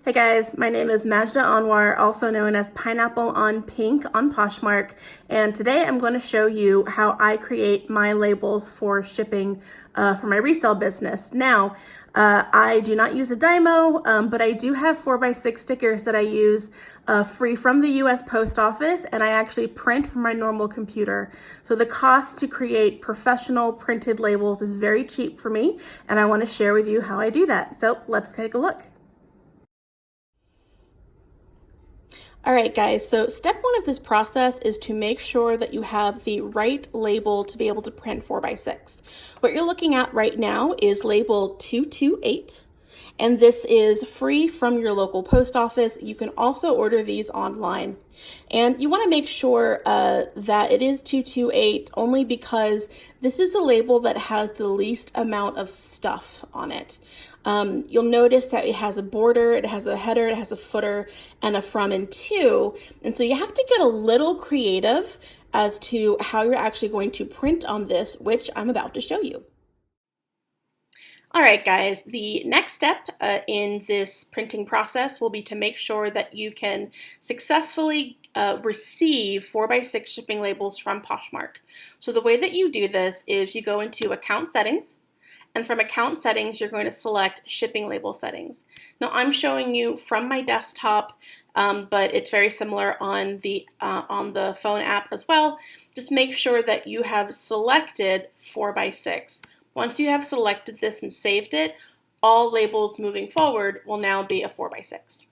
Hey guys, my name is Majda Anwar, also known as Pineapple on Pink on Poshmark, and today I'm going to show you how I create my labels for shipping for my resale business. Now, I do not use a Dymo, but I do have 4x6 stickers that I use free from the US Post Office, and I actually print from my normal computer. So the cost to create professional printed labels is very cheap for me, and I want to share with you how I do that. So let's take a look. All right, guys, so step one of this process is to make sure that you have the right label to be able to print 4x6. What you're looking at right now is label 228, and this is free from your local post office. You can also order these online. And you want to make sure that it is 228 only because this is the label that has the least amount of stuff on it. You'll notice that it has a border, it has a header, it has a footer, and a from and to. And so you have to get a little creative as to how you're actually going to print on this, which I'm about to show you. All right, guys, the next step in this printing process will be to make sure that you can successfully receive 4x6 shipping labels from Poshmark. So the way that you do this is you go into account settings, and from account settings, you're going to select shipping label settings. Now I'm showing you from my desktop, but it's very similar on the phone app as well. Just make sure that you have selected 4x6. Once you have selected this and saved it, all labels moving forward will now be a 4x6.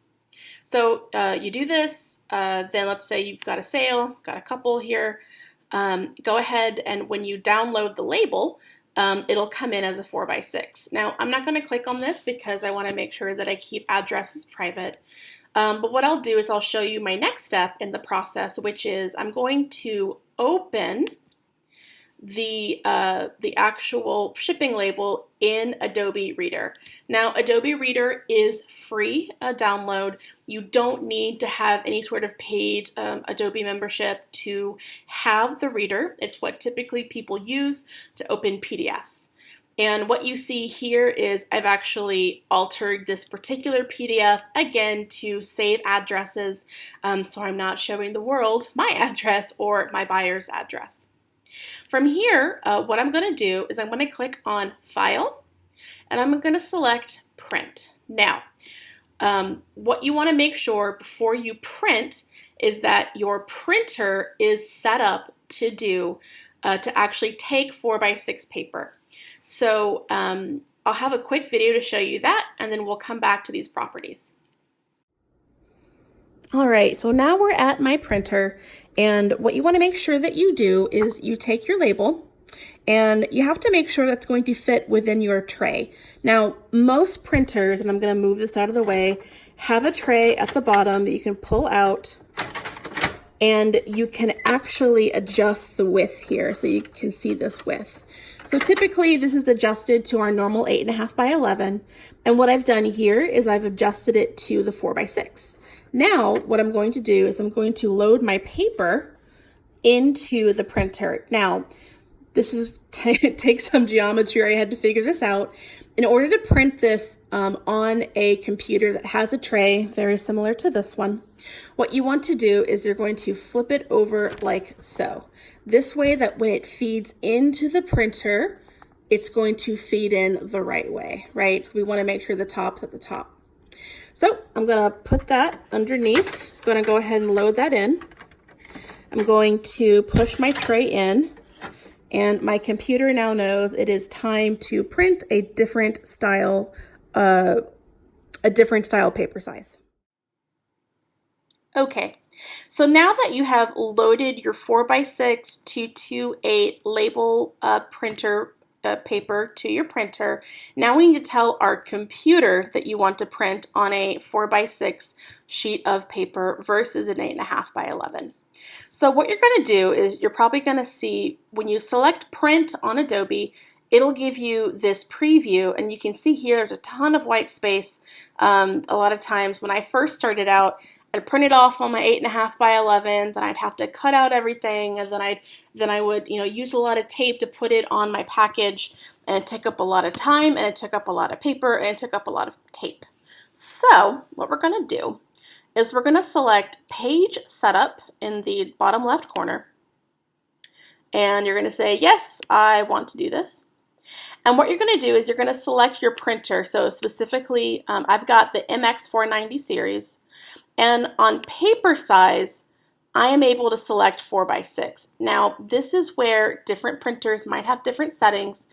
So you do this, then let's say you've got a sale, got a couple here. Go ahead and when you download the label, it'll come in as a 4x6. Now, I'm not going to click on this because I want to make sure that I keep addresses private. But what I'll do is I'll show you my next step in the process, which is I'm going to open the actual shipping label in Adobe Reader. Now, Adobe Reader is free download. You don't need to have any sort of paid Adobe membership to have the reader. It's what typically people use to open PDFs. And what you see here is I've actually altered this particular PDF again to save addresses, so I'm not showing the world my address or my buyer's address. From here, what I'm going to do is I'm going to click on File, and I'm going to select Print. Now, what you want to make sure before you print is that your printer is set up to to actually take 4x6 paper. So I'll have a quick video to show you that, and then we'll come back to these properties. All right, so now we're at my printer, and what you want to make sure that you do is you take your label, and you have to make sure that's going to fit within your tray. Now, most printers, and I'm going to move this out of the way, have a tray at the bottom that you can pull out, and you can actually adjust the width here so you can see this width. So typically this is adjusted to our normal 8.5 by 11, and what I've done here is I've adjusted it to the 4x6. Now what I'm going to do is I'm going to load my paper into the printer. Now this is takes some geometry. I had to figure this out. In order to print this on a computer that has a tray, very similar to this one, what you want to do is you're going to flip it over like so. This way that when it feeds into the printer, it's going to feed in the right way, right? We want to make sure the top's at the top. So I'm going to put that underneath. I'm going to go ahead and load that in. I'm going to push my tray in. And my computer now knows it is time to print a different style paper size. Okay, so now that you have loaded your 4x6 228 label printer paper to your printer, now we need to tell our computer that you want to print on a 4x6 sheet of paper versus an 8.5 by 11. So what you're going to do is you're probably going to see when you select print on Adobe, it'll give you this preview, and you can see here there's a ton of white space. A lot of times when I first started out, I'd print it off on my 8.5 by 11, then I'd have to cut out everything, and then I would use a lot of tape to put it on my package, and it took up a lot of time, and it took up a lot of paper, and it took up a lot of tape. So what we're going to do is we're going to select Page Setup in the bottom left corner. And you're going to say, yes, I want to do this. And what you're going to do is you're going to select your printer. So specifically, I've got the MX490 series. And on paper size, I am able to select 4x6. Now, this is where different printers might have different settings.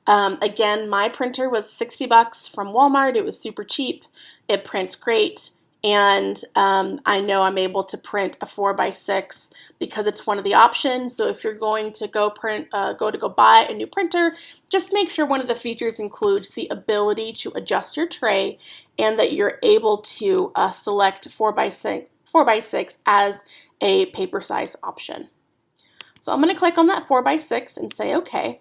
Again, my printer was 60 bucks from Walmart. It was super cheap. It prints great. And I know I'm able to print a 4x6 because it's one of the options. So if you're going to go buy a new printer, just make sure one of the features includes the ability to adjust your tray and that you're able to select 4x6 as a paper size option. So I'm going to click on that 4x6 and say OK.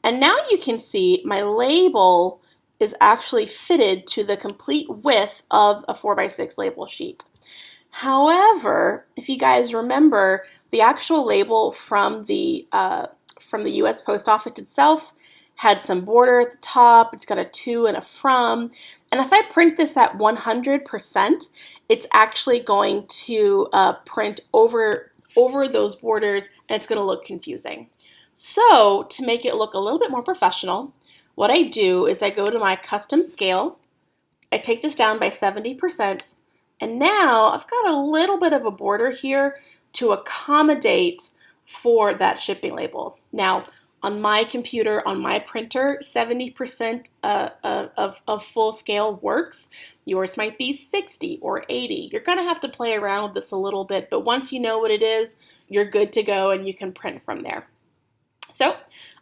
And now you can see my label is actually fitted to the complete width of a 4x6 label sheet. However, if you guys remember, the actual label from the U.S. Post Office itself had some border at the top. It's got a to and a from. And if I print this at 100%, it's actually going to print over those borders, and it's going to look confusing. So to make it look a little bit more professional, what I do is I go to my custom scale, I take this down by 70%, and now I've got a little bit of a border here to accommodate for that shipping label. Now, on my computer, on my printer, 70% of full scale works. Yours might be 60 or 80. You're going to have to play around with this a little bit, but once you know what it is, you're good to go and you can print from there. So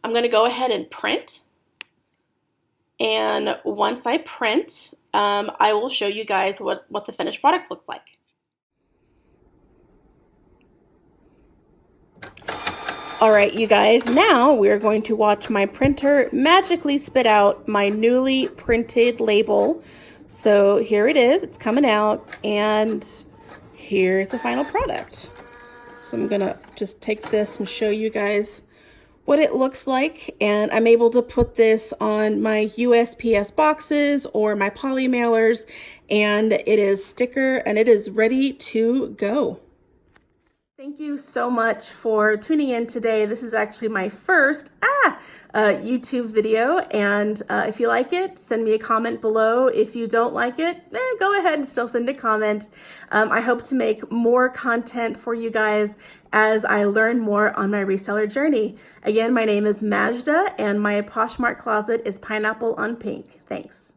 I'm going to go ahead and print. And once I print, I will show you guys what the finished product looked like. All right, you guys, now we're going to watch my printer magically spit out my newly printed label. So here it is, it's coming out, and here's the final product. So I'm gonna just take this and show you guys what it looks like, and I'm able to put this on my USPS boxes or my poly mailers, and it is sticker and it is ready to go. Thank you so much for tuning in today. This is actually my first YouTube video, and if you like it, send me a comment below. If you don't like it, go ahead and still send a comment. I hope to make more content for you guys as I learn more on my reseller journey. Again, my name is Majda, and my Poshmark closet is Pineapple on Pink. Thanks.